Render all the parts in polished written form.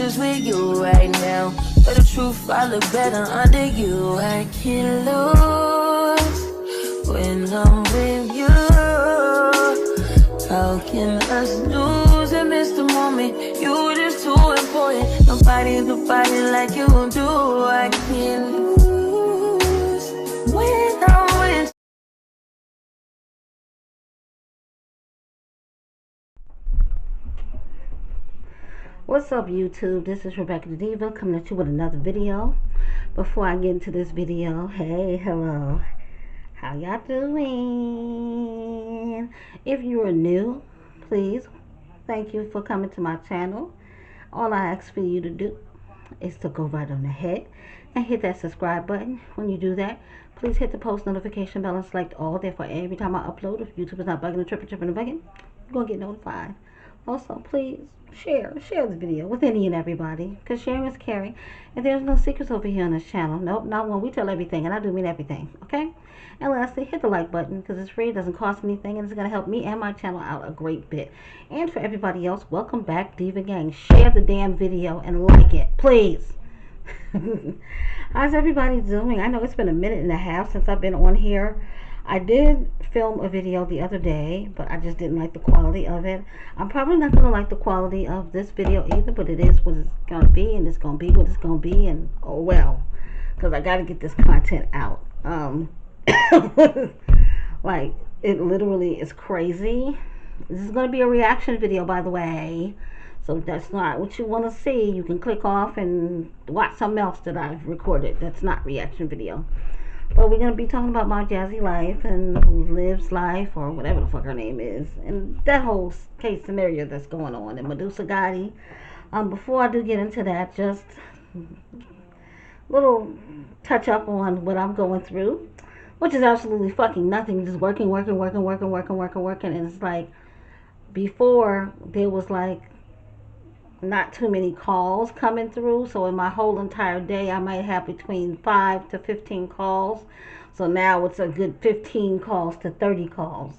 just with you right now. But the truth, I look better under you. I can't lose when I'm with you. How can us lose and miss the moment? You just too important. Nobody like you do. I can't lose when I'm with you. What's up, YouTube? This is Rebecca the Diva coming at you with another video. Before I get into this video, hey, hello, how y'all doing? If you are new, please, thank you for coming to my channel. All I ask for you to do is to go right on ahead and hit that subscribe button. When you do that, please hit the post notification bell and select all. Therefore, every time I upload, if YouTube is not bugging and tripping and bugging, you're going to get notified. Also, please share this video with any and everybody, because sharing is caring, and there's no secrets over here on this channel. Nope, not one. We tell everything, and I do mean everything, okay? And lastly, hit the like button, because it's free, it doesn't cost anything, and it's going to help me and my channel out a great bit. And for everybody else, welcome back, Diva Gang. Share the damn video and like it, please. How's everybody doing? I know it's been a minute and a half since I've been on here. I did film a video the other day, but I just didn't like the quality of it. I'm probably not going to like the quality of this video either, but it is what it's going to be, and it's going to be what it's going to be, and oh well, because I got to get this content out. Like, it literally is crazy. This is going to be a reaction video, by the way, so if that's not what you want to see, you can click off and watch something else that I've recorded that's not reaction video. But we're going to be talking about my Jazzy life and Liv's life, or whatever the fuck her name is, and that whole case scenario that's going on, and Medusa Gotti. Before I do get into that, just a little touch up on what I'm going through, which is absolutely fucking nothing, just working, and it's like, before, there was like not too many calls coming through, so in my whole entire day I might have between 5 to 15 calls. So now it's a good 15 calls to 30 calls,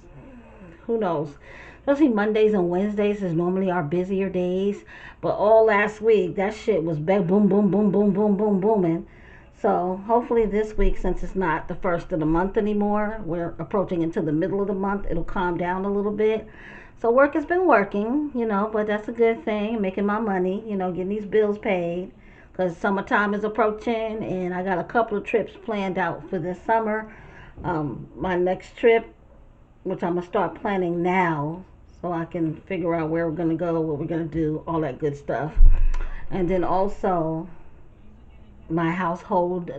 who knows. Especially Mondays and Wednesdays is normally our busier days, but all last week that shit was boom booming. So hopefully this week, since it's not the first of the month anymore, we're approaching into the middle of the month, it'll calm down a little bit. So work has been working, you know, but that's a good thing, making my money, you know, getting these bills paid, because summertime is approaching, and I got a couple of trips planned out for this summer. My next trip, which I'm going to start planning now, so I can figure out where we're going to go, what we're going to do, all that good stuff. And then also, my household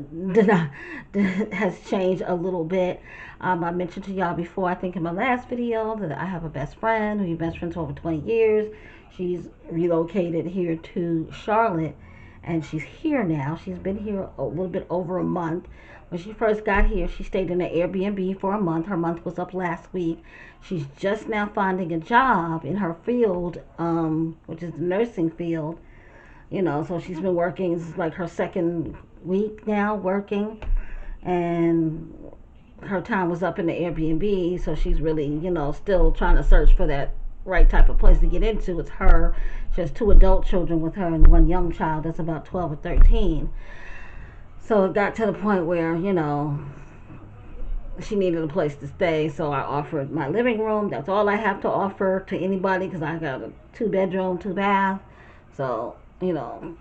has changed a little bit. I mentioned to y'all before, I think in my last video, that I have a best friend who's been best friends for over 20 years. She's relocated here to Charlotte, and she's here now. She's been here a little bit over a month. When she first got here, she stayed in an Airbnb for a month. Her month was up last week. She's just now finding a job in her field, which is the nursing field. You know, so she's been working. It's like her second week now working, and her time was up in the Airbnb, so she's really, you know, still trying to search for that right type of place to get into. It's her. She has 2 adult children with her and 1 young child that's about 12 or 13. So it got to the point where, you know, she needed a place to stay, so I offered my living room. That's all I have to offer to anybody, because I got a 2-bedroom, 2-bath. So, you know,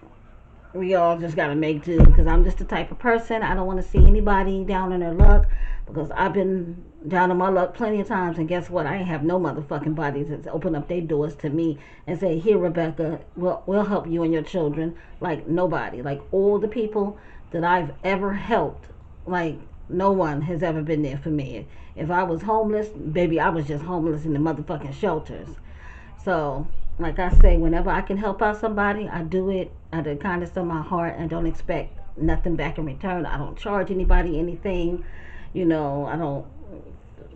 we all just got to make do, because I'm just the type of person, I don't want to see anybody down in their luck, because I've been down on my luck plenty of times, and guess what? I ain't have no motherfucking bodies that open up their doors to me and say, here, Rebecca, we'll help you and your children. Like, nobody. Like, all the people that I've ever helped, like, no one has ever been there for me. If I was homeless, baby, I was just homeless in the motherfucking shelters. So, like I say, whenever I can help out somebody, I do it out of the kindness of my heart and don't expect nothing back in return. I don't charge anybody anything. You know, I don't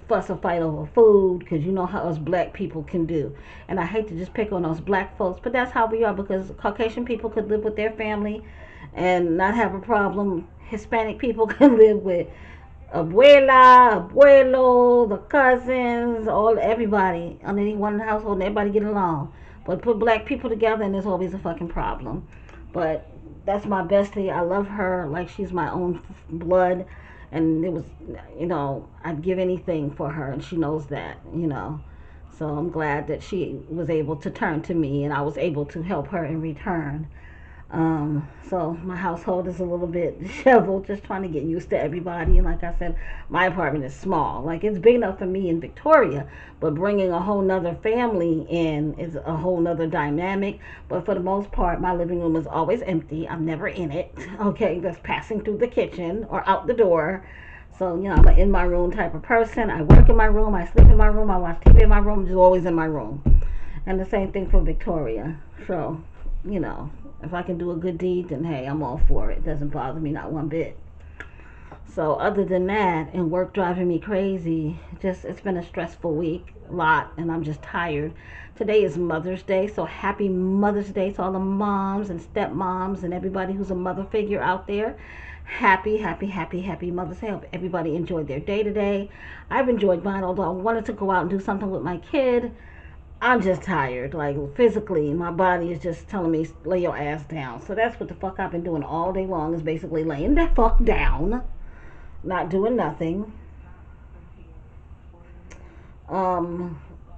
fuss or fight over food, because you know how us black people can do. And I hate to just pick on those black folks, but that's how we are, because Caucasian people could live with their family and not have a problem. Hispanic people can live with abuela, abuelo, the cousins, everybody underneath one household, and everybody get along. But put black people together and there's always a fucking problem. But that's my bestie. I love her like she's my own blood. And it was, I'd give anything for her, and she knows that. So I'm glad that she was able to turn to me and I was able to help her in return. So my household is a little bit disheveled, just trying to get used to everybody. And like I said, my apartment is small. Like, it's big enough for me in Victoria, but bringing a whole nother family in is a whole nother dynamic. But for the most part, my living room is always empty. I'm never in it. Okay, just passing through the kitchen or out the door. So, I'm an in my room type of person. I work in my room, I sleep in my room, I watch TV in my room, just always in my room. And the same thing for Victoria. So, if I can do a good deed, then hey, I'm all for it. It doesn't bother me not one bit. So other than that, and work driving me crazy, it's been a stressful week, a lot, and I'm just tired. Today is Mother's Day, so happy Mother's Day to all the moms and stepmoms and everybody who's a mother figure out there. Happy, happy, happy, happy Mother's Day. I hope everybody enjoyed their day today. I've enjoyed mine, although I wanted to go out and do something with my kid. I'm just tired. Like, physically, my body is just telling me, lay your ass down. So that's what the fuck I've been doing all day long, is basically laying the fuck down, not doing nothing. I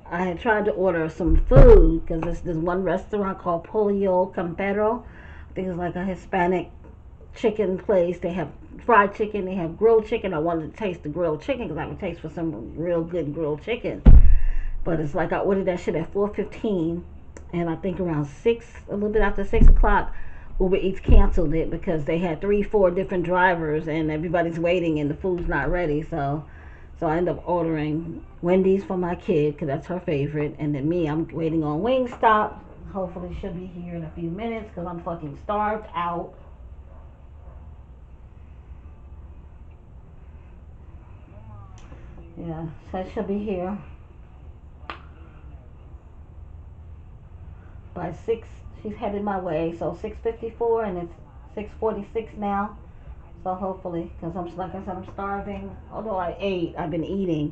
had tried to order some food, because there's this one restaurant called Pollo Campero. I think it's like a Hispanic chicken place. They have fried chicken, they have grilled chicken. I wanted to taste the grilled chicken, because I would taste for some real good grilled chicken. But it's like I ordered that shit at 4:15, and I think around 6, a little bit after 6 o'clock, Uber Eats canceled it because they had 3-4 different drivers and everybody's waiting and the food's not ready. So I ended up ordering Wendy's for my kid because that's her favorite, and then me, I'm waiting on Wingstop. Hopefully she'll be here in a few minutes because I'm fucking starved out. Yeah, so she'll be here by 6. She's headed my way, so 6:54, and it's 6:46 now. So hopefully, because like I said, I'm starving. Although I've been eating,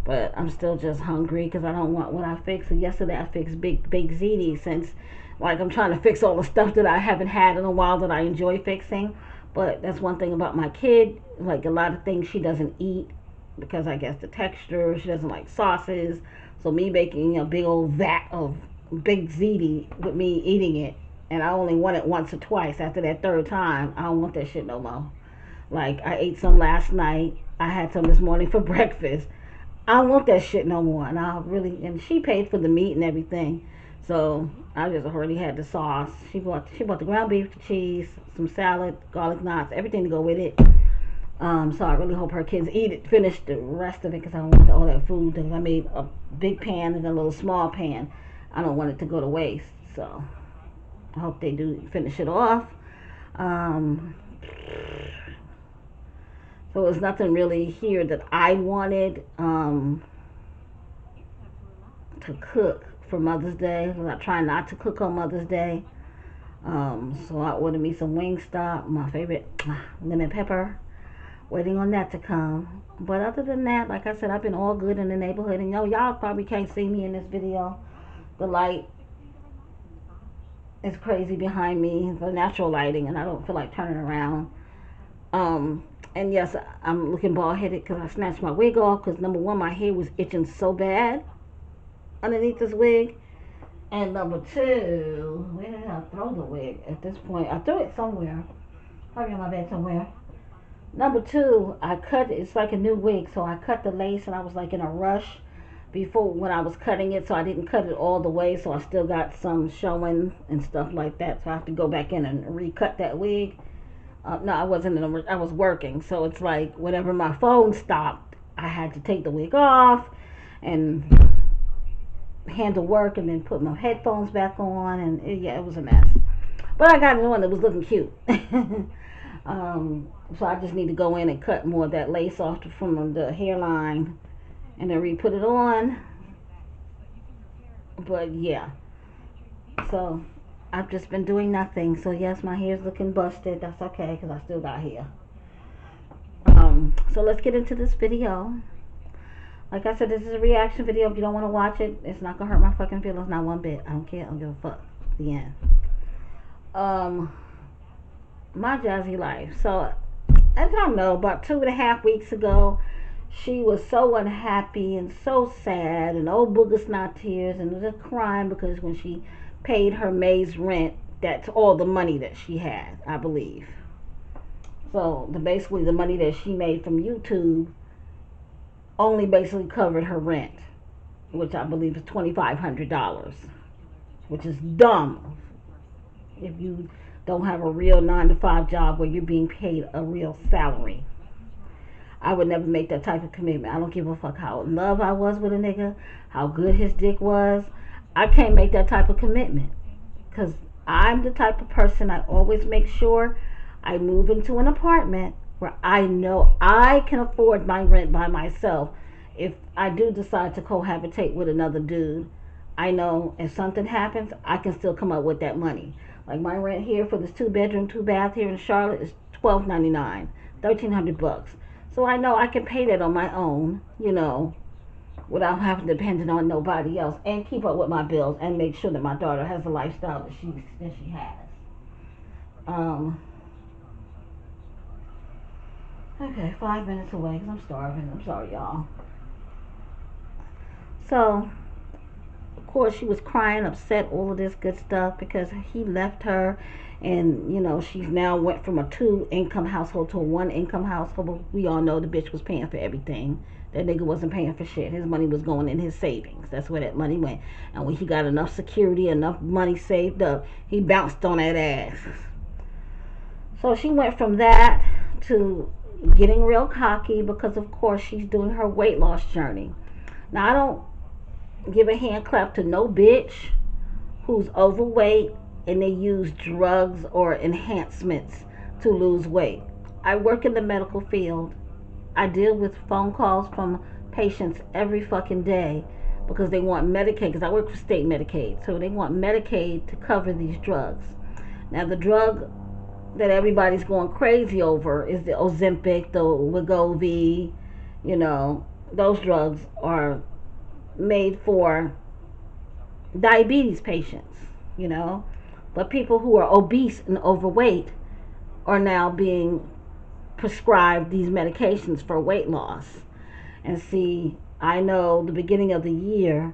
but I'm still just hungry because I don't want what I fixed. So yesterday I fixed baked ziti, since like I'm trying to fix all the stuff that I haven't had in a while that I enjoy fixing. But that's one thing about my kid, like a lot of things she doesn't eat because I guess the texture, she doesn't like sauces. So me baking a big old vat of big ziti with me eating it, and I only want it once or twice. After that third time, I don't want that shit no more. Like, I ate some last night, I had some this morning for breakfast. I don't want that shit no more. And she paid for the meat and everything, so I just already had the sauce. She bought the ground beef, the cheese, some salad, garlic knots, everything to go with it. So I really hope her kids finish the rest of it, because I don't want all that food. Because I made a big pan and a little small pan. I don't want it to go to waste. So I hope they do finish it off. So there's nothing really here that I wanted to cook for Mother's Day. I try not to cook on Mother's Day. So I ordered me some Wingstop, my favorite lemon pepper. Waiting on that to come. But other than that, like I said, I've been all good in the neighborhood. And y'all probably can't see me in this video. The light is crazy behind me, the natural lighting, and I don't feel like turning around. And yes, I'm looking bald headed because I snatched my wig off, because number one, my hair was itching so bad underneath this wig, and number two, where did I throw the wig at this point? I threw it somewhere, probably on my bed somewhere. Number two, I cut it. It's like a new wig, so I cut the lace, and I was like in a rush before when I was cutting it, so I didn't cut it all the way, so I still got some showing and stuff like that. So I have to go back in and recut that wig. No, I wasn't I was working, so it's like whenever my phone stopped, I had to take the wig off and handle work, and then put my headphones back on, and it was a mess. But I got it on. It was looking cute. So I just need to go in and cut more of that lace off from the hairline and then re-put it on. But yeah, so I've just been doing nothing. So yes, my hair's looking busted. That's okay, because I still got hair. So let's get into this video. Like I said, this is a reaction video. If you don't want to watch it, it's not gonna hurt my fucking feelings, not one bit. I don't care. I don't give a fuck. The end. My Jazzy life. So, I don't know. About 2.5 weeks ago, she was so unhappy and so sad, and old booger snot tears, and was crying because when she paid her May's rent, that's all the money that she had, I believe. So, basically, the money that she made from YouTube only basically covered her rent, which I believe is $2,500, which is dumb if you don't have a real 9 to 5 job where you're being paid a real salary. I would never make that type of commitment. I don't give a fuck how in love I was with a nigga, how good his dick was. I can't make that type of commitment because I'm the type of person, I always make sure I move into an apartment where I know I can afford my rent by myself. If I do decide to cohabitate with another dude, I know if something happens, I can still come up with that money. Like my rent here for this 2-bedroom, 2-bath here in Charlotte is $1,299, $1,300. So I know I can pay that on my own, without having to depend on nobody else, and keep up with my bills and make sure that my daughter has the lifestyle that she has. Okay, 5 minutes away because I'm starving. I'm sorry, y'all. So, of course, she was crying, upset, all of this good stuff because he left her, and she's now went from a 2-income household to a 1-income household. But we all know the bitch was paying for everything. That nigga wasn't paying for shit. His money was going in his savings. That's where that money went. And when he got enough security, enough money saved up, he bounced on that ass. So she went from that to getting real cocky because, of course, she's doing her weight loss journey. Now, I don't give a hand clap to no bitch who's overweight and they use drugs or enhancements to lose weight. I work in the medical field. I deal with phone calls from patients every fucking day because they want Medicaid, because I work for state Medicaid, so they want Medicaid to cover these drugs. Now, the drug that everybody's going crazy over is the Ozempic, the Wegovy. Those drugs are made for diabetes patients, but people who are obese and overweight are now being prescribed these medications for weight loss. And see, I know the beginning of the year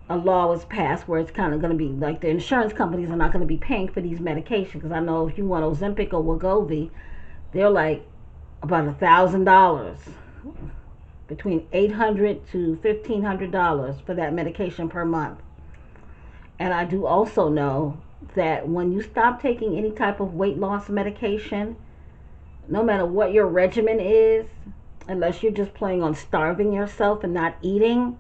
a law was passed where it's kind of going to be like the insurance companies are not going to be paying for these medications, because I know if you want Ozempic or Wegovy, they're like about $1,000, between $800 to $1,500 for that medication per month. And I do also know that when you stop taking any type of weight loss medication, no matter what your regimen is, unless you're just planning on starving yourself and not eating,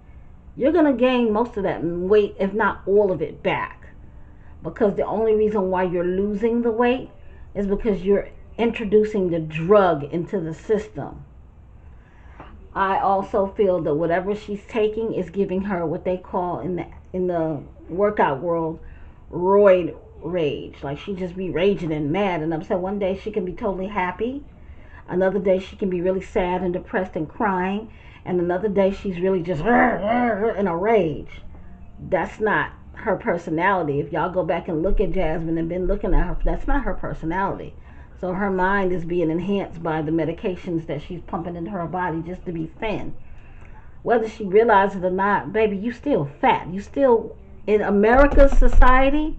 you're going to gain most of that weight, if not all of it, back. Because the only reason why you're losing the weight is because you're introducing the drug into the system. I also feel that whatever she's taking is giving her what they call in the workout world roid rage. Like she just be raging and mad and upset. One day she can be totally happy. Another day she can be really sad and depressed and crying. And another day she's really just in a rage. That's not her personality. If y'all go back and look at Jasmine and been looking at her, that's not her personality. So her mind is being enhanced by the medications that she's pumping into her body just to be thin. Whether she realizes it or not, baby, you still fat. You still, in America's society,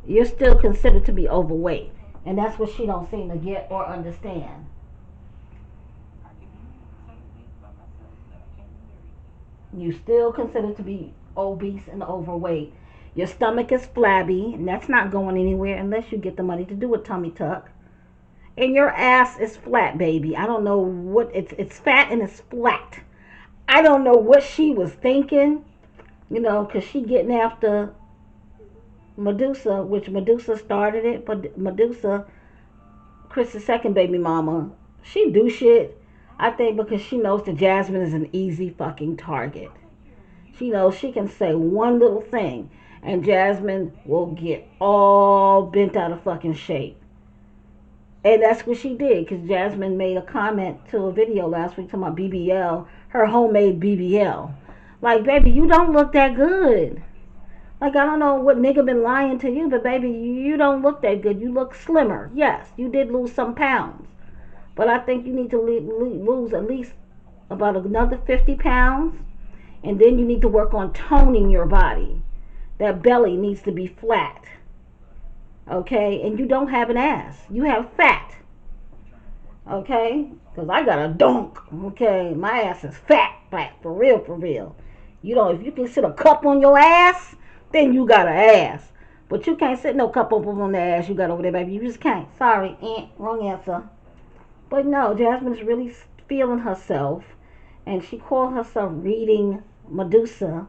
you're still considered to be overweight. And that's what she don't seem to get or understand. You still considered to be obese and overweight. Your stomach is flabby, and that's not going anywhere unless you get the money to do a tummy tuck. And your ass is flat, baby. I don't know what, it's fat and it's flat. I don't know what she was thinking, because she getting after Medusa, which Medusa started it, but Medusa, Chris's second baby mama, she do shit, I think, because she knows that Jasmine is an easy fucking target. She knows she can say one little thing and Jasmine will get all bent out of fucking shape. And that's what she did, because Jasmine made a comment to a video last week talking about BBL, her homemade BBL. Like, baby, you don't look that good. Like, I don't know what nigga been lying to you, but baby, you don't look that good. You look slimmer. Yes, you did lose some pounds. But I think you need to lose at least about another 50 pounds. And then you need to work on toning your body. That belly needs to be flat. Okay? And you don't have an ass. You have fat. Okay? Because I got a dunk. Okay? My ass is fat. For real, for real. You know, if you can sit a cup on your ass, then you got an ass. But you can't sit no cup up on the ass you got over there, baby. You just can't. Sorry. Wrong answer. But no, Jasmine's really feeling herself. And she called herself reading Medusa.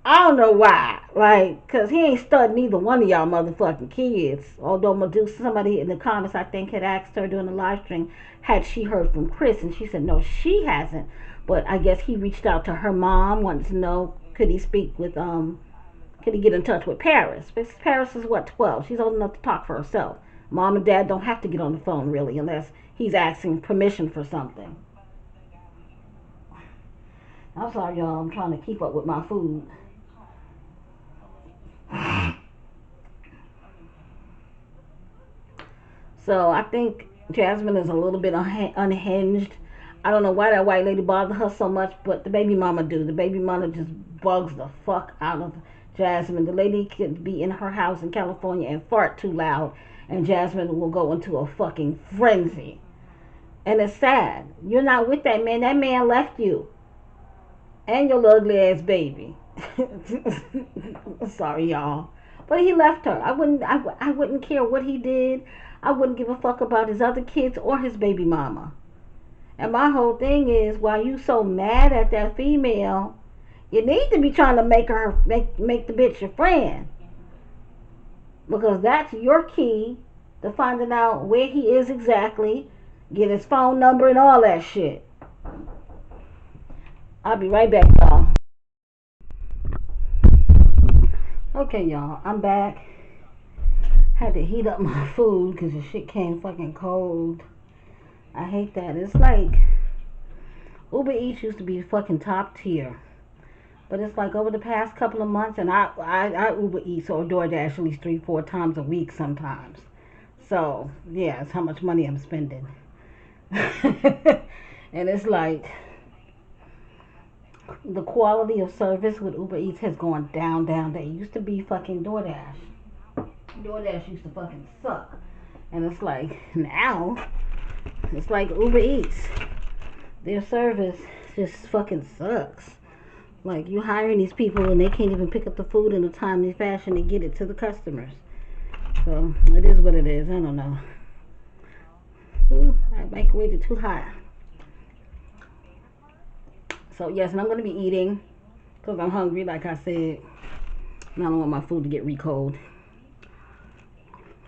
I don't know why. Like, because he ain't studying neither one of y'all motherfucking kids. Although Medusa, somebody in the comments, I think, had asked her during the live stream, had she heard from Chris? And she said, no, she hasn't. But I guess he reached out to her mom, wanted to know, could he speak with, could he get in touch with Paris? Because Paris is, what, 12? She's old enough to talk for herself. Mom and dad don't have to get on the phone, really, unless he's asking permission for something. I'm sorry, y'all. I'm trying to keep up with my food. So I think Jasmine is a little bit unhinged. I don't know why that white lady bothered her so much, but the baby mama do. The baby mama just bugs the fuck out of Jasmine. The lady could be in her house in California and fart too loud, and Jasmine will go into a fucking frenzy. And it's sad. You're not with that man. That man left you. And your ugly ass baby. Sorry, y'all. But he left her. I wouldn't care what he did. I wouldn't give a fuck about his other kids or his baby mama. And my whole thing is, while you so mad at that female, you need to be trying to make the bitch your friend. Because that's your key to finding out where he is exactly, get his phone number and all that shit. I'll be right back, y'all. Okay, y'all, I'm back. Had to heat up my food because the shit came fucking cold. I hate that. It's like Uber Eats used to be fucking top tier. But it's like over the past couple of months, and I Uber Eats or DoorDash at least 3-4 times a week sometimes. So, yeah, it's how much money I'm spending. And it's like the quality of service with Uber Eats has gone down. They used to be fucking DoorDash. DoorDash used to fucking suck. And it's like now, it's like Uber Eats. Their service just fucking sucks. Like, you hiring these people and they can't even pick up the food in a timely fashion to get it to the customers. So, it is what it is. I don't know. Ooh, I microwaved it too hot. So, yes, and I'm going to be eating because I'm hungry, like I said. And I don't want my food to get recold.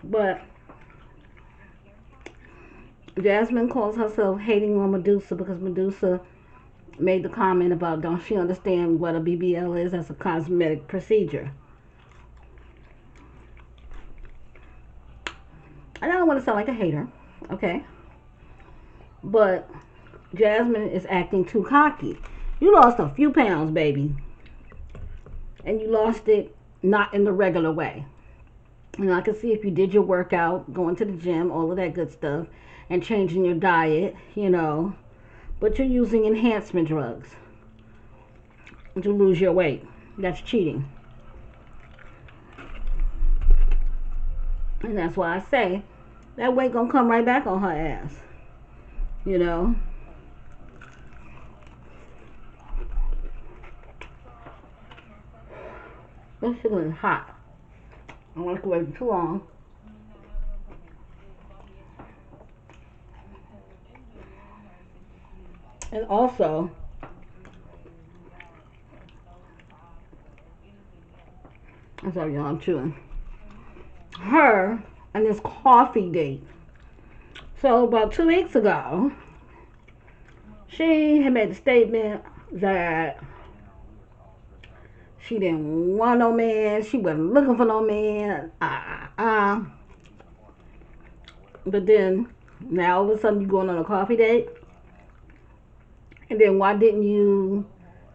But Jasmine calls herself hating on Medusa because Medusa made the comment about don't she understand what a BBL is as a cosmetic procedure. And I don't want to sound like a hater, okay? But Jasmine is acting too cocky. You lost a few pounds, baby. And you lost it not in the regular way. And I can see if you did your workout, going to the gym, all of that good stuff, and changing your diet, you know. But you're using enhancement drugs to lose your weight. That's cheating. And that's why I say that weight gonna come right back on her ass. You know. This shit is hot. I don't want to wait too long. And also, I'm sorry, y'all, I'm chewing. Her and this coffee date. So about 2 weeks ago, she had made the statement that she didn't want no man. She wasn't looking for no man. But then now all of a sudden you're going on a coffee date, and then why didn't you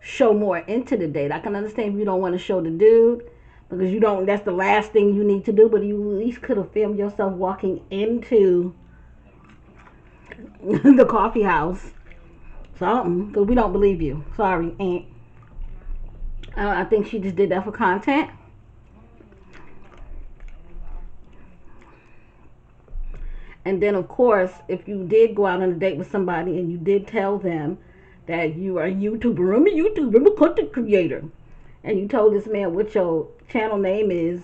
show more into the date? I can understand if you don't want to show the dude because you don't. That's the last thing you need to do. But you at least could have filmed yourself walking into the coffee house. Something, because we don't believe you. Sorry, Aunt. I think she just did that for content. And then, of course, if you did go out on a date with somebody and you did tell them that you are a YouTuber, I'm a content creator, and you told this man what your channel name is,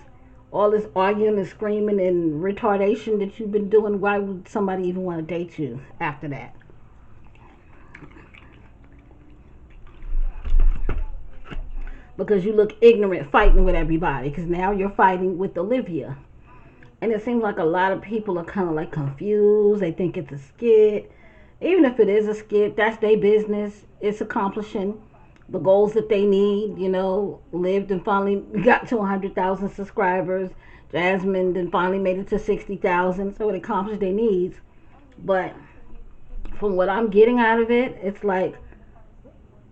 all this arguing and screaming and retardation that you've been doing, why would somebody even want to date you after that? Because you look ignorant fighting with everybody, because now you're fighting with Olivia. And it seems like a lot of people are kind of like confused. They think it's a skit. Even if it is a skit, that's their business. It's accomplishing the goals that they need. You know, lived and finally got to 100,000 subscribers. Jasmine then finally made it to 60,000. So it accomplished their needs. But from what I'm getting out of it, it's like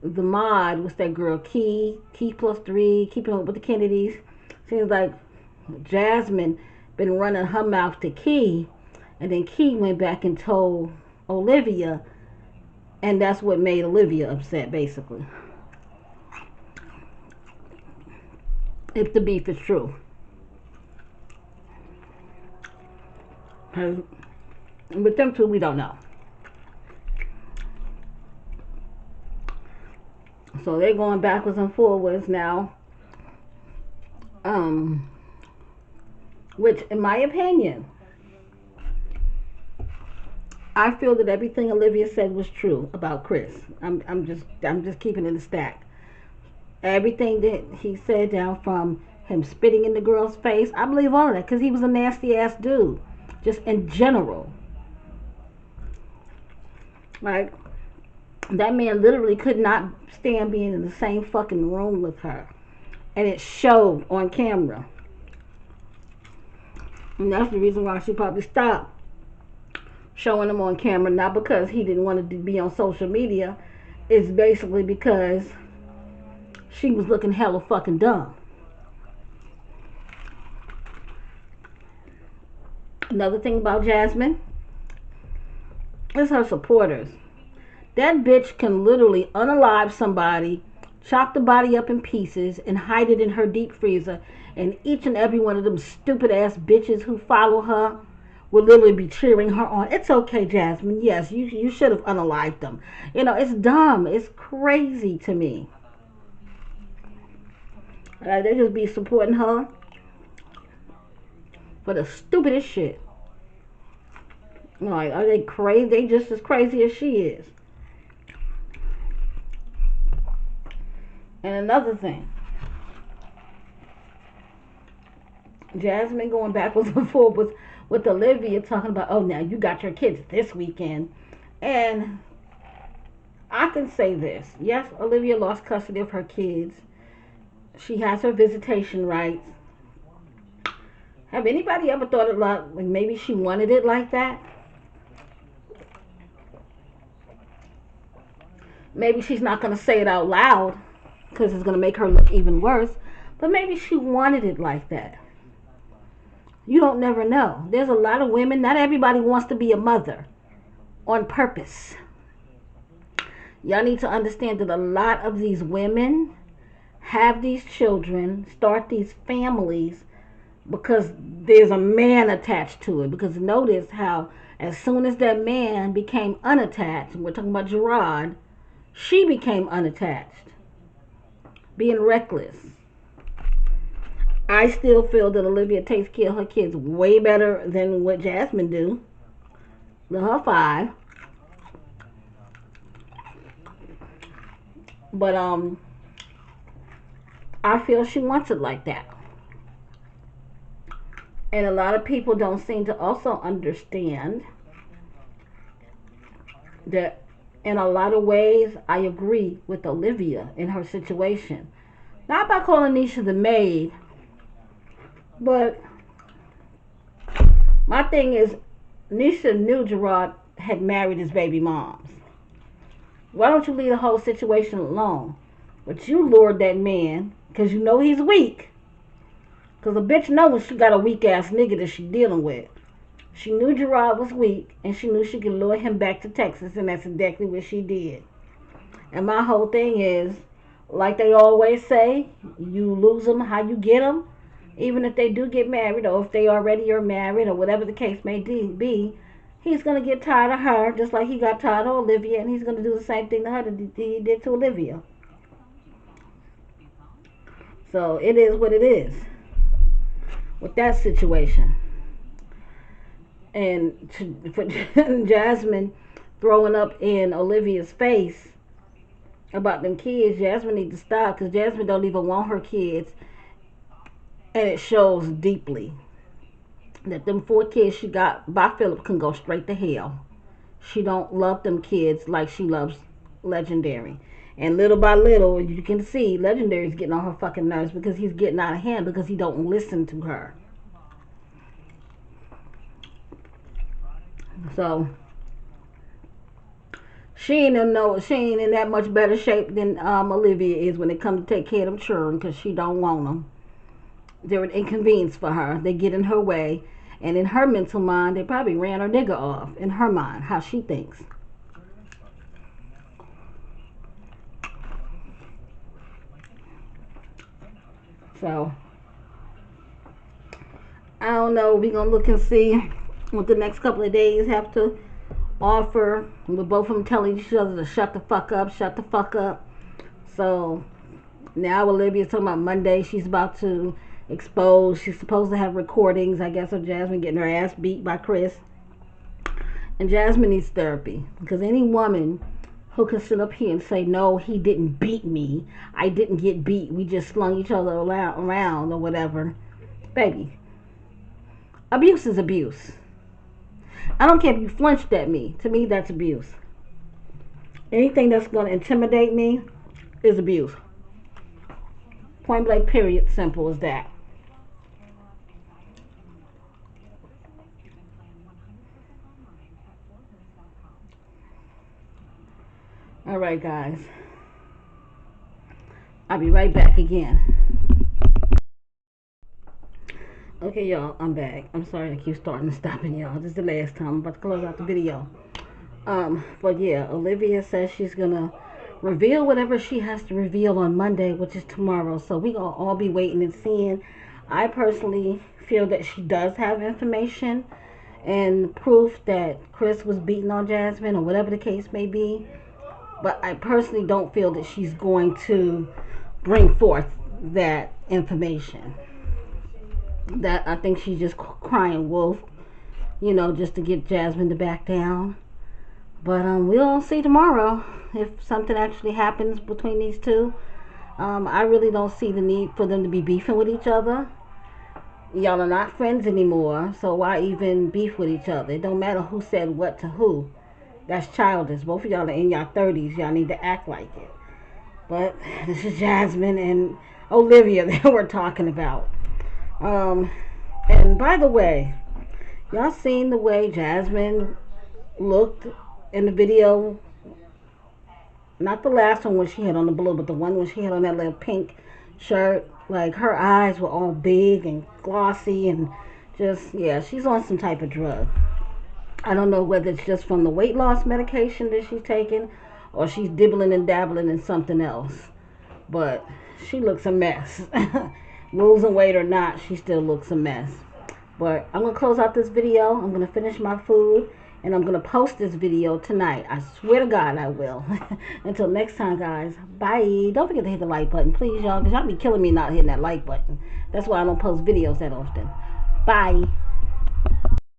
the mod was that girl Key plus 3, keeping up with the Kennedys. Seems like Jasmine been running her mouth to Key, and then Key went back and told Olivia, and that's what made Olivia upset, basically. If the beef is true. With them two, we don't know. So they're going backwards and forwards now. Which, in my opinion, I feel that everything Olivia said was true about Chris. I'm just keeping it a stack. Everything that he said, down from him spitting in the girl's face, I believe all of that, because he was a nasty ass dude, just in general. Like, that man literally could not stand being in the same fucking room with her, and it showed on camera. And that's the reason why she probably stopped showing him on camera. Not because he didn't want to be on social media. It's basically because she was looking hella fucking dumb. Another thing about Jasmine is her supporters. That bitch can literally unalive somebody, chop the body up in pieces, and hide it in her deep freezer. And each and every one of them stupid ass bitches who follow her will literally be cheering her on. It's okay, Jasmine. Yes, you should have unalived them. You know, it's dumb. It's crazy to me. They just be supporting her for the stupidest shit. Like, are they crazy? They just as crazy as she is. And another thing, Jasmine going backwards and forwards with Olivia talking about, oh, now you got your kids this weekend. And I can say this. Yes, Olivia lost custody of her kids. She has her visitation rights. Have anybody ever thought it like maybe she wanted it like that? Maybe she's not going to say it out loud because it's going to make her look even worse. But maybe she wanted it like that. You don't never know. There's a lot of women. Not everybody wants to be a mother on purpose. Y'all need to understand that a lot of these women have these children, start these families, because there's a man attached to it. Because notice how as soon as that man became unattached, we're talking about Gerard, she became unattached, being reckless. I still feel that Olivia takes care of her kids way better than what Jasmine do. Than her 5. But I feel she wants it like that. And a lot of people don't seem to also understand that in a lot of ways I agree with Olivia in her situation. Not by calling Nisha the maid, but my thing is, Nisha knew Gerard had married his baby moms. Why don't you leave the whole situation alone? But you lured that man because you know he's weak. Because a bitch knows when she got a weak ass nigga that she dealing with. She knew Gerard was weak and she knew she could lure him back to Texas, and that's exactly what she did. And my whole thing is, like they always say, you lose them how you get them. Even if they do get married, or if they already are married, or whatever the case may be, he's going to get tired of her just like he got tired of Olivia, and he's going to do the same thing to her that he did to Olivia. So it is what it is with that situation. And for Jasmine throwing up in Olivia's face about them kids, Jasmine needs to stop, because Jasmine don't even want her kids, and it shows deeply that them 4 kids she got by Philip can go straight to hell. She don't love them kids like she loves Legendary. And little by little, you can see Legendary's getting on her fucking nerves because he's getting out of hand because he don't listen to her. So she ain't in that much better shape than Olivia is when it comes to take care of them children, because she don't want them. They're an inconvenience for her. They get in her way, and in her mental mind, they probably ran her nigga off. In her mind, how she thinks. So I don't know. We're gonna look and see what the next couple of days have to offer, with both of them telling each other to shut the fuck up, shut the fuck up. So now Olivia's talking about Monday she's about to expose. She's supposed to have recordings, I guess, of Jasmine getting her ass beat by Chris. And Jasmine needs therapy, because any woman who can sit up here and say, no, he didn't beat me, I didn't get beat, we just slung each other around or whatever. Baby, abuse is abuse. I don't care if you flinched at me. To me, that's abuse. Anything that's going to intimidate me is abuse. Point blank, period. Simple as that. Alright, guys. I'll be right back again. Okay, y'all, I'm back. I'm sorry I keep starting and stopping y'all. This is the last time. I'm about to close out the video. But yeah, Olivia says she's gonna reveal whatever she has to reveal on Monday, which is tomorrow. So we gonna all be waiting and seeing. I personally feel that she does have information and proof that Chris was beating on Jasmine, or whatever the case may be. But I personally don't feel that she's going to bring forth that information. That I think she's just crying wolf, just to get Jasmine to back down. But we'll see tomorrow if something actually happens between these two. I really don't see the need for them to be beefing with each other. Y'all are not friends anymore, so why even beef with each other? It don't matter who said what to who. That's childish. Both of y'all are in your 30s. Y'all need to act like it. But this is Jasmine and Olivia that we're talking about. And by the way, y'all seen the way Jasmine looked in the video? Not the last one when she had on the blue, but the one when she had on that little pink shirt. Like, her eyes were all big and glossy and just, yeah, she's on some type of drug. I don't know whether it's just from the weight loss medication that she's taking, or she's dibbling and dabbling in something else. But she looks a mess. Losing weight or not, she still looks a mess. But I'm going to close out this video. I'm going to finish my food, and I'm going to post this video tonight. I swear to God I will. Until next time, guys. Bye. Don't forget to hit the like button, please, y'all, because y'all be killing me not hitting that like button. That's why I don't post videos that often. Bye.